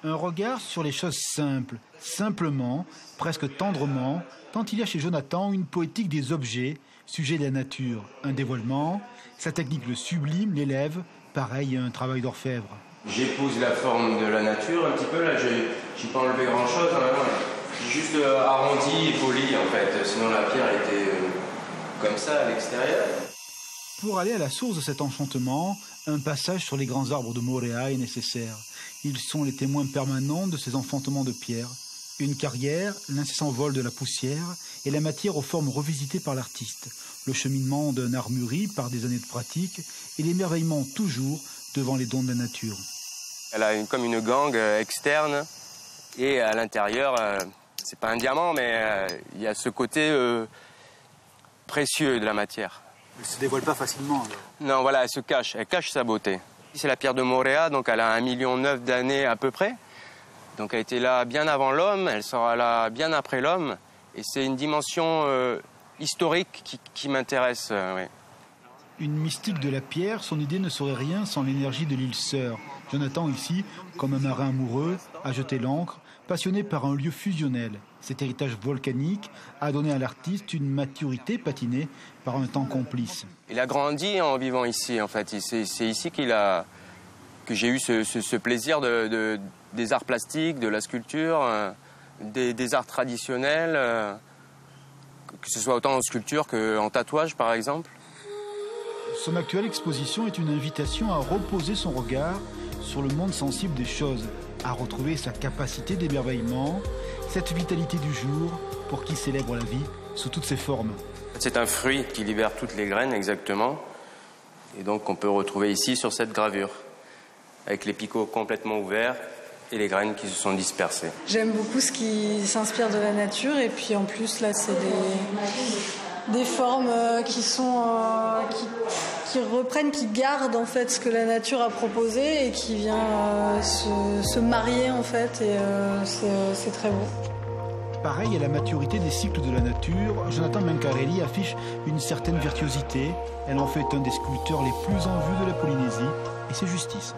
Un regard sur les choses simples, simplement, presque tendrement, tant il y a chez Jonathan une poétique des objets, sujet de la nature, un dévoilement. Sa technique le sublime, l'élève, pareil à un travail d'orfèvre. J'épouse la forme de la nature un petit peu, là j'ai pas enlevé grand chose, hein, j'ai juste arrondi et poli en fait, sinon la pierre était comme ça à l'extérieur. Pour aller à la source de cet enchantement, un passage sur les grands arbres de Moréa est nécessaire. Ils sont les témoins permanents de ces enfantements de pierre. Une carrière, l'incessant vol de la poussière et la matière aux formes revisitées par l'artiste. Le cheminement d'un art mûri par des années de pratique et l'émerveillement toujours devant les dons de la nature. Elle a comme une gangue externe et à l'intérieur, c'est pas un diamant, mais il y a ce côté précieux de la matière. Elle ne se dévoile pas facilement alors. Non, voilà, elle cache sa beauté. C'est la pierre de Moréa, donc elle a 1,9 million d'années à peu près. Donc elle était là bien avant l'homme, elle sera là bien après l'homme. Et c'est une dimension historique qui m'intéresse. Oui. Une mystique de la pierre, son idée ne serait rien sans l'énergie de l'île Sœur. Jonathan ici, comme un marin amoureux, a jeté l'ancre, passionné par un lieu fusionnel. Cet héritage volcanique a donné à l'artiste une maturité patinée par un temps complice. Il a grandi en vivant ici, en fait. C'est ici que j'ai eu ce plaisir des arts plastiques, de la sculpture, des arts traditionnels, que ce soit autant en sculpture qu'en tatouage, par exemple. Son actuelle exposition est une invitation à reposer son regard sur le monde sensible des choses, à retrouver sa capacité d'émerveillement, cette vitalité du jour pour qui célèbre la vie sous toutes ses formes. C'est un fruit qui libère toutes les graines exactement, et donc on peut retrouver ici sur cette gravure, avec les picots complètement ouverts et les graines qui se sont dispersées. J'aime beaucoup ce qui s'inspire de la nature, et puis en plus là c'est des formes qui reprennent, qui gardent en fait ce que la nature a proposé et qui vient se marier en fait, et c'est très beau. Pareil à la maturité des cycles de la nature, Jonathan Mancarelli affiche une certaine virtuosité. Elle en fait un des sculpteurs les plus en vue de la Polynésie, et c'est justice.